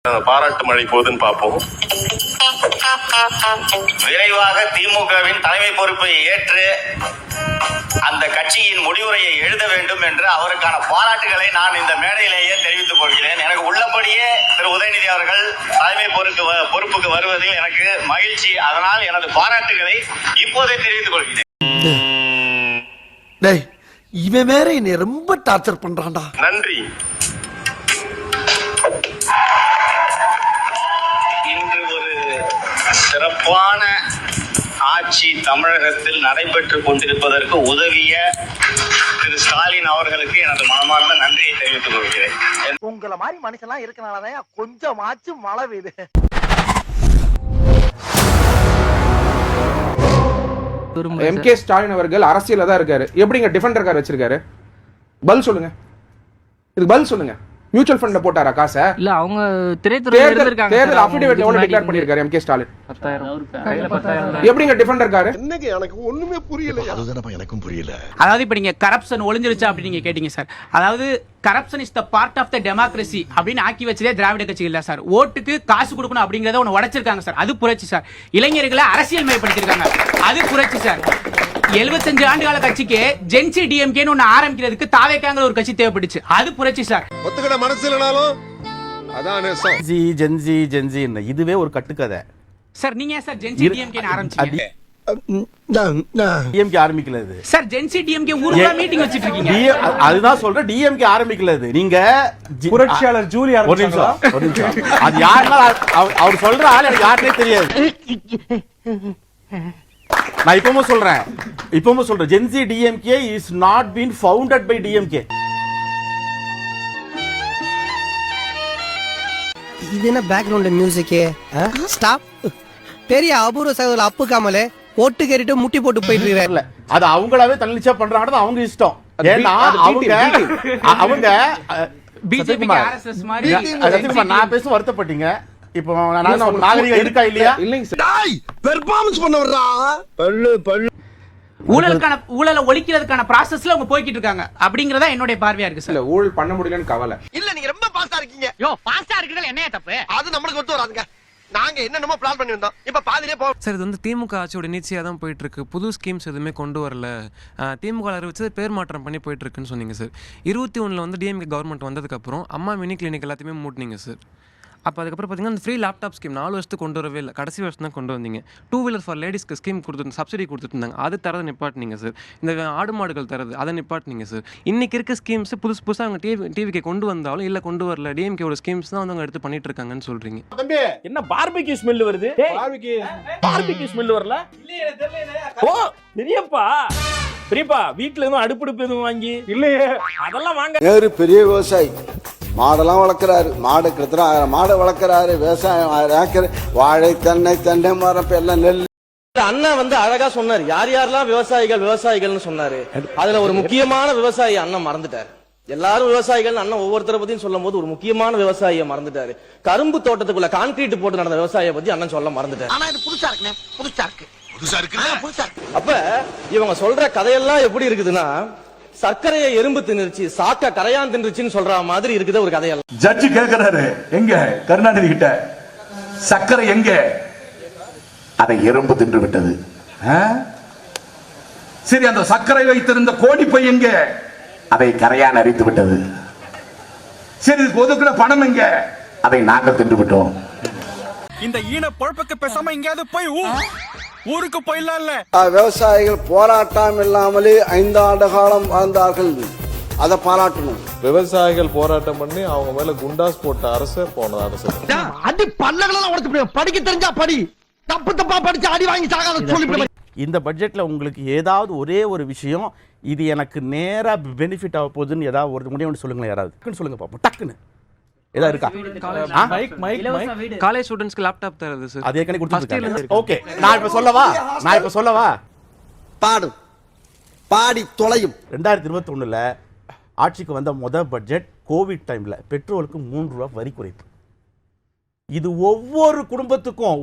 பாராட்டு மழை போதுன்னு பார்ப்போம். விரைவாக திமுகவின் தலைமை பொறுப்பை ஏற்று அந்த கட்சியின் முடிவுரையை எழுத வேண்டும் என்று அவருக்கான பாராட்டுகளை நான் இந்த மேடையிலேயே தெரிவித்துக் கொள்கிறேன். எனக்கு உள்ளபடியே திரு உதயநிதி அவர்கள் தலைமை பொறுப்புக்கு வருவதில் எனக்கு மகிழ்ச்சி. அதனால் எனது பாராட்டுகளை இப்போதே தெரிவித்துக் கொள்கிறேன். இவன் வேற என்னை ரொம்ப டார்ச்சர் பண்றான்டா. நன்றி. இன்று ஒரு சிறப்பான ஆட்சி தமிழகத்தில் நடைபெற்றுக் கொண்டிருப்பதற்கு உதவிய திரு ஸ்டாலின் அவர்களுக்கு எனது மனமார்ந்த நன்றியை தெரிவித்துக் கொள்கிறேன். உங்களை மாதிரி மனுஷன்லாம் இருக்கனாலதான் கொஞ்சமாச்சும் மழை பெய்யுது. எம்.கே. ஸ்டாலின் அவர்கள் அரசியல தான் இருக்காரு. எப்படிங்க டிஃபெண்டர் கார் வச்சிருக்காரு? பதில் சொல்லுங்க. இதுக்கு பதில் சொல்லுங்க. மியூச்சுவல் ஃபண்ட்ல போட்டாரா காசை? இல்ல அவங்க தேர்தல் அஃபிடவிட் எவ்வளவு டிக்ளேர் பண்ணிருக்காரு எம்.கே. ஸ்டாலின்? 10,000. எப்படிங்க டிஃபெண்டர் கார்? என்னங்க எனக்கு ஒண்ணுமே புரியல. அதுதானப்பா எனக்கும் புரியல. அதாவது இப்ப நீங்க கரப்ஷன் ஒளிஞ்சிருச்சா அப்படி நீங்க கேட்டீங்க சார். அதாவது corruption is the part of the democracy அப்படின்னு ஆக்கி வச்சதே திராவிட கட்சிகள் இல்ல சார். ஓட்டுக்கு காசு கொடுக்கணும் அப்படிங்கறத ஒன்னு உடைச்சிருக்காங்க சார். அது புரட்சி சார். இளைஞர்களை அரசியல் மயப்படுத்திருக்காங்க. அது புரட்சி சார். 75 ஆண்டுகால கட்சிக்கு ஜென்சி டிஎம்கேன்னு ஒன்னு ஆரம்பிக்கிறதுக்கு தாவேக்காங்கிற ஒரு கட்சி தேவைப்பட்டுச்சு. அது புரட்சி சார். ஒத்துக்கிட மனசு இல்லனாலும் அதான் ஜென்சி இதுவே ஒரு கட்டுக்கதை சார். நீங்க சார் ஜென்சி டிஎம்கே ஆரம்பிச்சீங்க. டிஎம்கே ஆரம்பிக்கல இது சார். ஜென்சி டிஎம்கே ஊர்ல மீட்டிங் வச்சிட்டு இருக்கீங்க. அதுதான் சொல்றேன். டிஎம்கே ஆரம்பிக்கல இது. நீங்க புரட்சியாளர் ஜூலி ஒரு நிமிஷம். அது யாருன்னா அவர் சொல்ற ஆள் எனக்கு யாருன்னே தெரியாது. நான் இப்பவும் சொல்றேன் ஜென்சி DMK is not been founded by DMK. இது என்ன பேக்ரவுண்ட் மியூசிக்? ஸ்டாப். பெரிய அபூர்வ சகோதரர் அப்பு காமலே ஓட்டு கேறிட்டு முட்டி போட்டு போயிட்டு இருக்காருல்ல, அது அவங்களாவே தன்னிச்சா பண்றாங்க. அவங்க இஷ்டம். ஏன்னா அவங்க பிஜேபி ஆர்எஸ்எஸ் மாதிரி நான் பேச வருத்தப்பட்டீங்க. இப்போ நாகரிகம் இருக்கா இல்லையா? இல்லைங்க சார். பெர்ஃபார்மன்ஸ் பண்ண வர்றா. பல்லு ஊழலை ஒழிக்கிறதுக்கான ப்ராசஸ்ல அவங்க போய்கிட்டு இருக்காங்க அப்படிங்கறதா என்னோட பார்வையா இருக்கு சார். ஊழல் பண்ண முடியலன்னு கவலை இல்ல. நீங்க ரொம்ப பாஸ்டா இருக்கீங்க. பாஸ்டா இருக்குறதுல என்ன தப்பு? அது நம்மளுக்கு ஒத்து வராதுங்க. நாங்க என்னென்னமோ பிளான் பண்ணி வந்தோம். இப்ப பாதியிலே போ சார். இது வந்து திமுக ஆட்சியோட நீட்சியா தான் போயிட்டு இருக்கு. புது ஸ்கீம்ஸ் எதுவுமே கொண்டு வரல. திமுக அறிவிச்சது பேர் மாற்றம் பண்ணி போயிட்டு இருக்குன்னு சொன்னீங்க சார். 21 வந்து டிஎம்கே கவர்மெண்ட் வந்ததுக்கு அப்புறம் அம்மா மினி கிளினிக் எல்லாத்தையுமே மூட்டினீங்க சார். அப்போ அதுக்கப்புறம் பார்த்தீங்கன்னா அந்த ஃப்ரீ லேப்டாப் ஸ்கீம் 4 வருஷத்துக்கு கொண்டு வரவே இல்லை. கடைசி வருஷம் தான் கொண்டு வந்தீங்க. 2 வீலர் ஃபார் லேடிஸ்க்கு ஸ்கீம் கொடுத்துட்டு சப்சிடி கொடுத்துட்டு இருந்தாங்க. அது தரதை நிப்பாட்டினீங்க சார். இந்த ஆடு மாடுகள் தரது அதை நிப்பாட்டினீங்க சார். இன்னைக்கு இருக்க ஸ்கீம்ஸ் புதுசாக அவங்க டிவிக்கு கொண்டு வந்தாலும் இல்லை கொண்டு வரல. டிஎம்கேவோட ஸ்கீம்ஸ் தான் வந்து அவங்க எடுத்து பண்ணிட்டு இருக்காங்கன்னு சொல்றீங்க. என்ன பார்பிக்யூ ஸ்மெல் வருது? பார்பிக்யூ ஸ்மெல் வரல? ஓ பெரியப்பா வீட்டுல எதுவும் அடுப்பு எதுவும் வாங்கி இல்லையே. அதெல்லாம் வாங்க. நேரு பெரிய விவசாயி, மாடெல்லாம் வளர்க்குறாரு. மாடை வளர்க்குறாரு. விவசாயம் வாழை, தென்னை மரம் எல்லாம் நெல். அண்ணா வந்து அழகா சொன்னாரு யார் யாரெல்லாம் விவசாயிகள்னு சொன்னாரு. அதுல ஒரு முக்கியமான விவசாயி அண்ணன் மறந்துட்டாரு. எல்லாரும் விவசாயிகள் அண்ணன் ஒவ்வொருத்தரை பத்தியும் சொல்லும் போது ஒரு முக்கியமான விவசாயியை மறந்துட்டாரு. கரும்பு தோட்டத்துக்குள்ள கான்கிரீட் போட்டு நடந்த விவசாயியை பத்தி அண்ணன் சொல்ல மறந்துட்டாரு. ஆனா இது புதுசா இருக்கு. அப்ப இவங்க சொல்ற கதையெல்லாம் எப்படி இருக்குதுன்னா, சர்க்கரையை எறும்பு தின்னுச்சு, சாக்க கரையான் தின்னுச்சுன்னு சொல்ற மாதிரி இருக்குது ஒரு கதையெல்லாம். ஜட்ஜி கேட்கிறாரு, எங்க கருணாநிதி கிட்ட சர்க்கரை எங்க? அதை எறும்பு தின்று விட்டது. சரி, அந்த சர்க்கரை வைத்திருந்த கோணிப்பை எங்க? அதை கரையான் அரித்து விட்டது. சரி, ஒதுக்குற பணம் எங்க? அதை நாங்கள் தின்று விட்டோம். இந்த ஈன பொழப்புக்கு பேசாம எங்கயாவது போய் ஊருக்கு போயிடலாம்ல. விவசாயிகள் போராட்டம் இல்லாமலே 5 ஆண்டு காலம் வாழ்ந்தார்கள். அதை பாராட்டணும். விவசாயிகள் போராட்டம் பண்ணி அவங்க மேல குண்டாஸ் போட்ட அரசு போனது அரசு. அடி பல்லகளெல்லாம் உடைச்சு படிக்க தெரிஞ்சா படி, தப்பா படிச்சு அடி வாங்கி சாகாத சொல்லி. இந்த பட்ஜெட்ல உங்களுக்கு ஏதாவது ஒரே ஒரு விஷயம் இது எனக்கு நேரா பெனிஃபிட் ஆக போகுதுன்னு ஏதாவது ஒரு முடிவு சொல்லுங்களேன். யாராவது சொல்லுங்க பாப்போம். டக்குன்னு ஏதாவது இருக்கா? காலேஜ் ஸ்டூடண்ட்ஸ்க்கு லேப்டாப் தரது சார். அதே கணக்கு கொடுத்துருக்காங்க. ஓகே, நான் இப்ப சொல்லவா? பாடி தொலையும். 2021ல ஆட்சிக்கு வந்த முதல் பட்ஜெட் கோவிட் டைம்ல பெட்ரோலுக்கு 3 ரூபாய் வரி குறைப்பு. இது ஒவ்வொரு குடும்பத்துக்கும்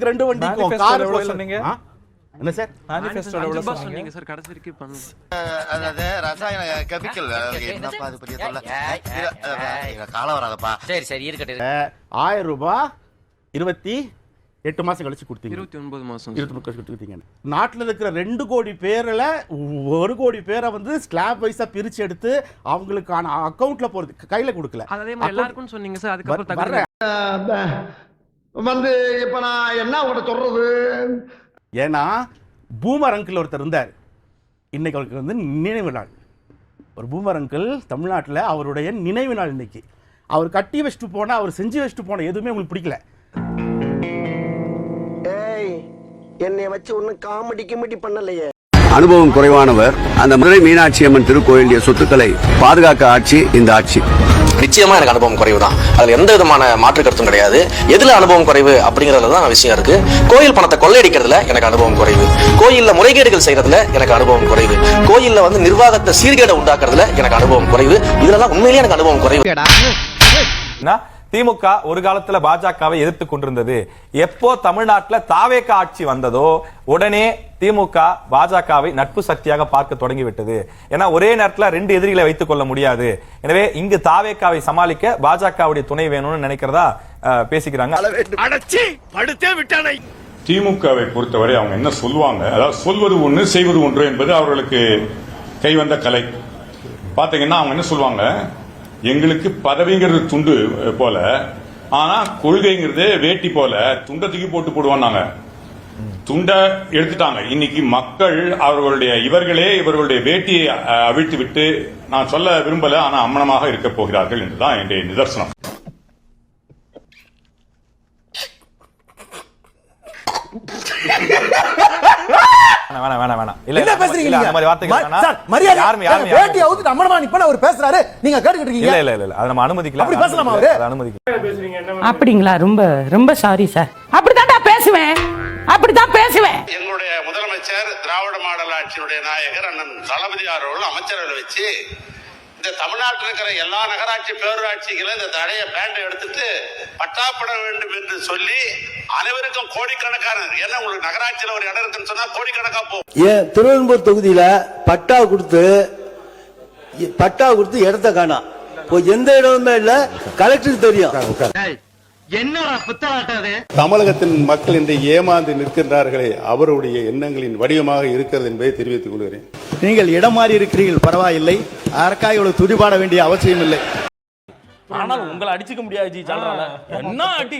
2 வண்டிக்கும் கார் சொன்னீங்க. என்ன சார்? மேனிஃபெஸ்டோல எவ்வளவு சொன்னீங்க சார்? கடைசி வரைக்கும் பண்ணுங்க. அதாவது ரசாயன கெமிக்கல் என்னப்பா அது பெரிய தொல்லை. காலம் வராதப்பா. சரி இருக்கட்டும். 1000 ரூபாய் 28 மாசம் கழிச்சு கொடுத்தீங்க. 29 மாசம் 29 கழிச்சு கொடுத்தீங்க. நாட்டில் இருக்கிற 2 கோடி பேர்ல 1 கோடி பேரை வந்து ஸ்லாப் வைஸா பிரிச்சு எடுத்து அவங்களுக்கான அக்கவுண்ட்ல போறது கையில கொடுக்கல. அதே மாதிரி எல்லாருக்கும் சொன்னீங்க சார். அதுக்கு அப்புறம் வந்து இப்ப நான் என்ன உங்கள்ட்ட சொல்றது? ஏன்னா பூமர் அங்கிள் ஒருத்தர் இருந்தார். இன்னைக்கு அவருக்கு வந்து நினைவு நாள். ஒரு பூமர் அங்கிள் தமிழ்நாட்டில் அவருடைய நினைவு நாள் இன்னைக்கு. அவர் கட்டி வச்சுட்டு போனா, அவர் செஞ்சு வச்சுட்டு போன எதுவுமே உங்களுக்கு பிடிக்கல. என்னை வச்சு ஒன்னும் காமெடி பண்ணலையே. அனுபவம் குறைவானவர். அந்த மதுரை மீனாட்சி அம்மன் திருக்கோயிலுடைய சொத்துக்களை பாதுகாக்க ஆட்சி இந்த ஆட்சி. நிச்சயமா எனக்கு அனுபவம் குறைவு தான். அதுல எந்த விதமான மாற்று கருத்தும் கிடையாது. எதுல அனுபவம் குறைவு அப்படிங்கறதுல தான் விஷயம் இருக்கு. கோயில் பணத்தை கொள்ளையடிக்கிறதுல எனக்கு அனுபவம் குறைவு. கோயில்ல முறைகேடுகள் செய்யறதுல எனக்கு அனுபவம் குறைவு. கோயில்ல வந்து நிர்வாகத்தை சீர்கேட உண்டாக்குறதுல எனக்கு அனுபவம் குறைவு. இதெல்லாம் உண்மையிலேயே எனக்கு அனுபவம் குறைவு. திமுக ஒரு காலத்துல பாஜகவை எதிர்த்து கொண்டிருந்தது. எப்போ தமிழ்நாட்டுல தாவேக ஆட்சி வந்ததோ உடனே திமுக பாஜகவை நட்பு சக்தியாக பார்க்க தொடங்கிவிட்டது. ஏன்னா ஒரே நேரத்துல 2 எதிரிகளை வைத்துக் கொள்ள முடியாது. எனவே இங்கு தாவேகாவை சமாளிக்க பாஜகவுடைய துணை வேணும்னு நினைக்கிறதா பேசிக்கிறாங்க. திமுகவை பொறுத்தவரை அவங்க என்ன சொல்லுவாங்க, அதாவது சொல்வது ஒன்று செய்வது ஒன்று என்பது அவர்களுக்கு கைவந்த கலை. பாத்தீங்கன்னா அவங்க என்ன சொல்லுவாங்க, எங்களுக்கு பதவிங்கிறது துண்டு போல, ஆனா கொள்கைங்கிறது வேட்டி போல. துண்டை தூக்கி போடுவோம். நாங்க துண்டை எடுத்துட்டாங்க. இன்னைக்கு மக்கள் இவர்களுடைய வேட்டியை அவிழ்த்து விட்டு, நான் சொல்ல விரும்பல, ஆனா அம்மனமாக இருக்க போகிறார்கள் என்றுதான் என்னுடைய நிதர்சனம். அப்படிங்களா? ரொம்ப ரொம்ப சாரி சார். அப்படிதான் பேசுவேன். எங்களுடைய முதலமைச்சர் திராவிட மாடல் ஆட்சியுடைய நாயகர் அண்ணன் தளபதி அவர்கள் அமைச்சரவை வச்சு இந்த தமிழ்நாட்டில் இருக்கிற எல்லா நகராட்சி பேரூராட்சிகளும் இந்த தடைய பேண்ட் எடுத்துட்டு பட்டாப்பட வேண்டும் என்று சொல்லி அனைவருக்கும் கோடிக்கணக்கான, ஏன்னா உங்களுக்கு நகராட்சியில் ஒரு இடம் இருக்குன்னு சொன்னா கோடிக்கணக்கா போகும். திருவெரும்பூர் தொகுதியில பட்டா கொடுத்து இடத்த காணோம். எந்த இடமுமே இல்ல. கலெக்டருக்கு தெரியும். என்னடா புத்தாட்டாது? தமிழகத்தின் மக்கள் இன்று ஏமாந்து நிற்கின்றார்களே, அவருடைய எண்ணங்களின் வடிவமாக இருக்கிறது என்பதை தெரிவித்துக் கொள்கிறேன். நீங்கள் இடம் மாறி இருக்கிறீர்கள், பரவாயில்லை. அதற்காக இவ்வளவு துடிபாட வேண்டிய அவசியம் இல்லை. ஆனால் உங்களை அடிச்சுக்க முடியாது. என்ன அடி